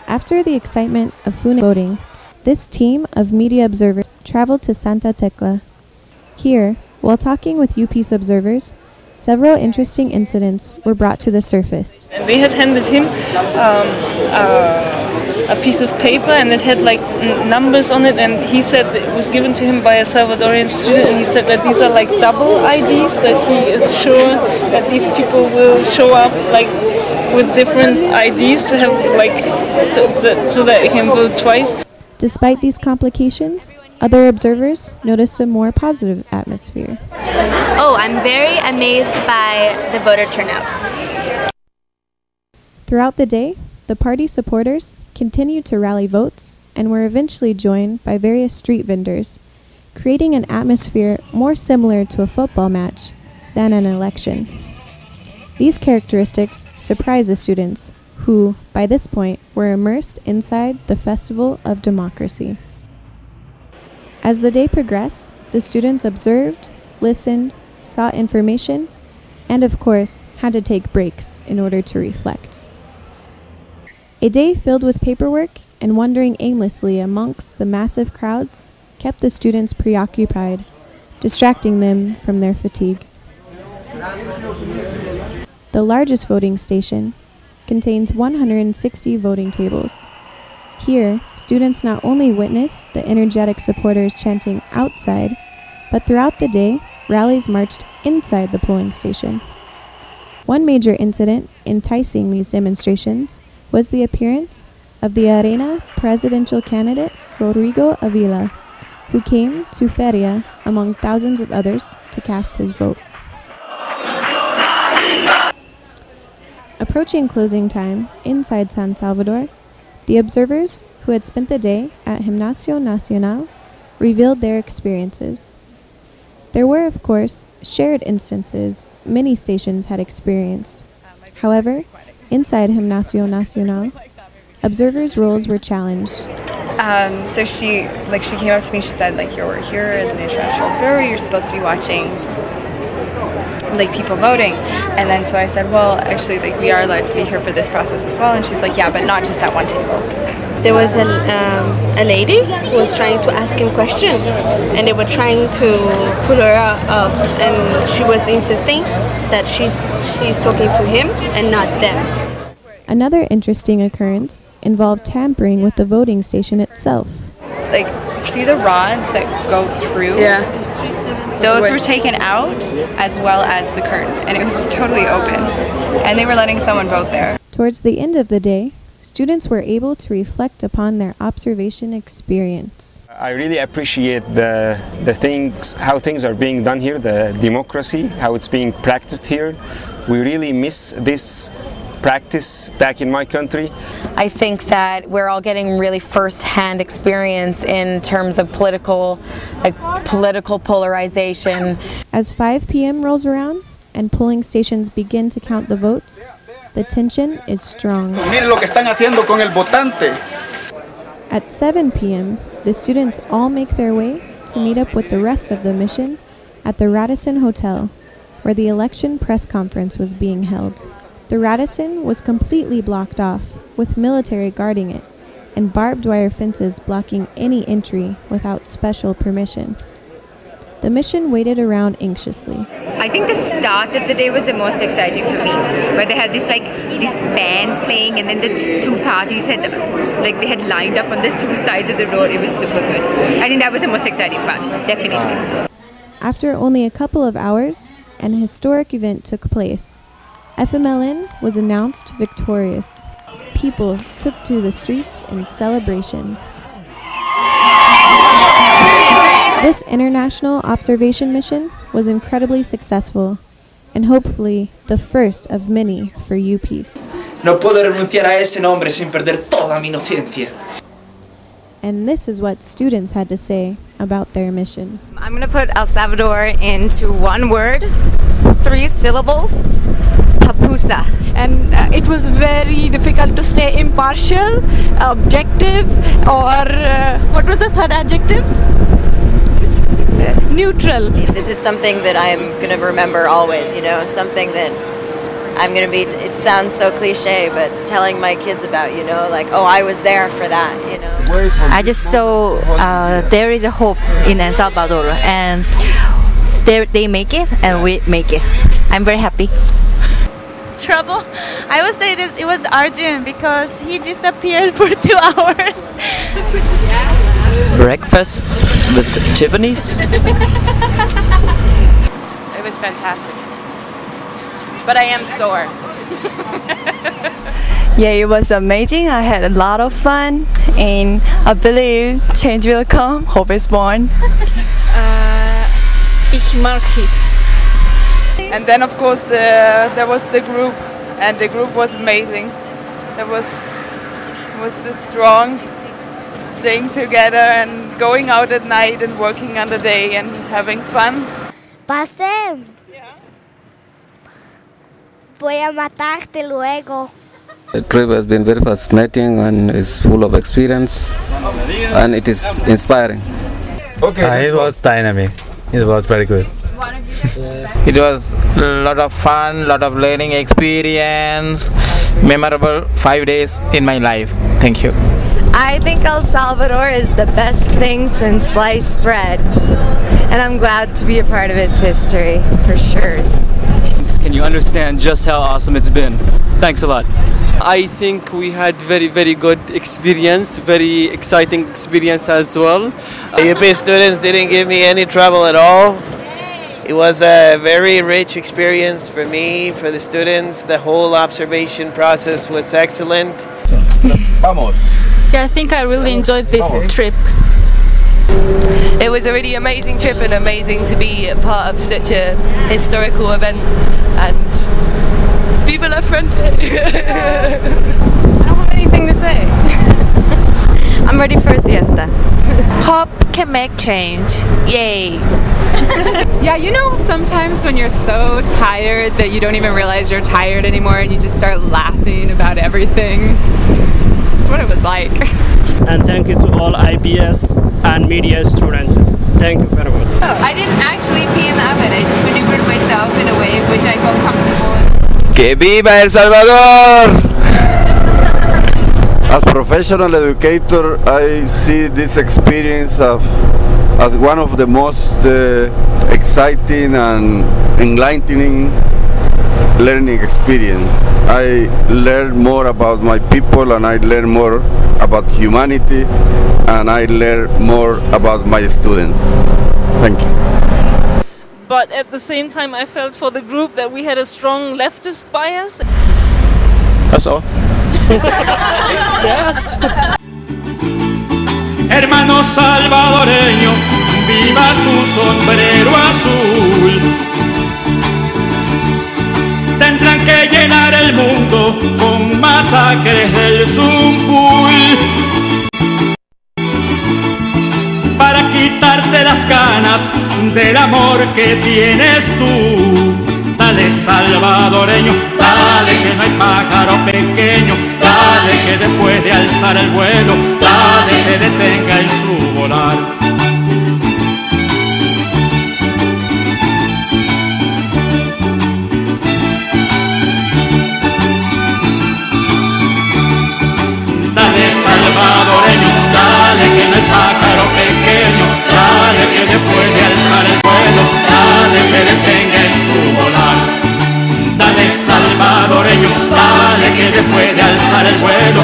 After the excitement of FUNE voting, this team of media observers traveled to Santa Tecla. Here, while talking with UPEACE observers, several interesting incidents were brought to the surface. And they had handed him a piece of paper, and it had like numbers on it, and he said it was given to him by a Salvadorian student, and he said that these are like double IDs, that he is sure that these people will show up like with different IDs to have like so that they can vote twice. Despite these complications, other observers noticed a more positive atmosphere. Oh, I'm very amazed by the voter turnout. Throughout the day, the party supporters continued to rally votes and were eventually joined by various street vendors, creating an atmosphere more similar to a football match than an election. These characteristics surprised the students, who, by this point, were immersed inside the Festival of Democracy. As the day progressed, the students observed, listened, sought information, and of course, had to take breaks in order to reflect. A day filled with paperwork and wandering aimlessly amongst the massive crowds kept the students preoccupied, distracting them from their fatigue. The largest voting station contains 160 voting tables. Here, students not only witnessed the energetic supporters chanting outside, but throughout the day, rallies marched inside the polling station. One major incident enticing these demonstrations was the appearance of the Arena presidential candidate Rodrigo Avila, who came to Feria among thousands of others to cast his vote. Approaching closing time inside San Salvador, the observers who had spent the day at Gimnasio Nacional revealed their experiences. There were, of course, shared instances many stations had experienced. However, inside Gimnasio Nacional, observers' roles were challenged. So she came up to me, she said, like, you're here as an international observer, you're supposed to be watching like people voting. And then so I said, well, actually, like, we are allowed to be here for this process as well. And she's like, yeah, but not just at one table. There was a lady who was trying to ask him questions, and they were trying to pull her off, and she was insisting that she's talking to him and not them. Another interesting occurrence involved tampering with the voting station itself. Like, see the rods that go through? Yeah. Those were taken out, as well as the curtain, and it was just totally open. And they were letting someone vote there. Towards the end of the day, students were able to reflect upon their observation experience. I really appreciate the things, how things are being done here, the democracy, how it's being practiced here. We really miss this practice back in my country. I think that we're all getting really first-hand experience in terms of political polarization. As 5 p.m. rolls around and polling stations begin to count the votes, the tension is strong. At 7 p.m., the students all make their way to meet up with the rest of the mission at the Radisson Hotel, where the election press conference was being held. The Radisson was completely blocked off, with military guarding it, and barbed wire fences blocking any entry without special permission. The mission waited around anxiously. I think the start of the day was the most exciting for me, where they had these bands playing, and then the two parties had they had lined up on the two sides of the road. It was super good. I think that was the most exciting part, definitely. After only a couple of hours, an historic event took place. FMLN was announced victorious. People took to the streets in celebration. This international observation mission was incredibly successful, and hopefully the first of many for UPEACE. No puedo renunciar a ese nombre sin perder toda mi inocencia. And this is what students had to say about their mission. I'm going to put El Salvador into one word, 3 syllables. Papusa. And it was very difficult to stay impartial, objective, or what was the third adjective? Neutral. This is something that I'm going to remember always, you know, something that I'm going to be, it sounds so cliche, but telling my kids about, you know, like, oh, I was there for that, you know. I just saw there is a hope in El Salvador, and they make it and we make it. I'm very happy. Trouble. I would say it was Arjun because he disappeared for 2 hours. Breakfast with Tiffany's. It was fantastic. But I am sore. Yeah, it was amazing. I had a lot of fun, and I believe change will come. Hope is born. Ich mag it. And then of course there was the group, and the group was amazing. There was this strong, staying together and going out at night and working on the day and having fun. Pasé. Voy a matarte luego. The trip has been very fascinating and is full of experience, and it is inspiring. It was dynamic. It was very good. It was a lot of fun, lot of learning experience, memorable 5 days in my life. Thank you. I think El Salvador is the best thing since sliced bread, and I'm glad to be a part of its history, for sure. Can you understand just how awesome it's been? Thanks a lot. I think we had very good experience, very exciting experience as well. The UPEACE students didn't give me any trouble at all. It was a very rich experience for me, for the students. The whole observation process was excellent. Yeah, I think I really enjoyed this trip. It was a really amazing trip and amazing to be a part of such a historical event, and people are friendly. I don't have anything to say. I'm ready for a siesta. Hope can make change. Yay! Yeah, you know, sometimes when you're so tired that you don't even realize you're tired anymore and you just start laughing about everything. That's what it was like. And thank you to all IBS and media students. Thank you very much. I didn't actually pee in the oven. I just maneuvered myself in a way which I felt comfortable in. ¡Que viva El Salvador! As a professional educator, I see this experience as one of the most exciting and enlightening learning experience. I learn more about my people, and I learn more about humanity, and I learn more about my students. Thank you. But at the same time I felt for the group that we had a strong leftist bias. That's all. Yes. Hermano salvadoreño, viva tu sombrero azul. Tendrán que llenar el mundo con masacres del Zumpul para quitarte las ganas del amor que tienes tú. Dale salvadoreño, dale que no hay pájaro pequeño, dale que después de alzar el vuelo, dale se detenga en su volar. Dale salvadoreño, dale que no hay pájaro pequeño, dale que después de alzar el vuelo, dale se detenga en su volar. Dale salvadoreño, dale que después de alzar el vuelo,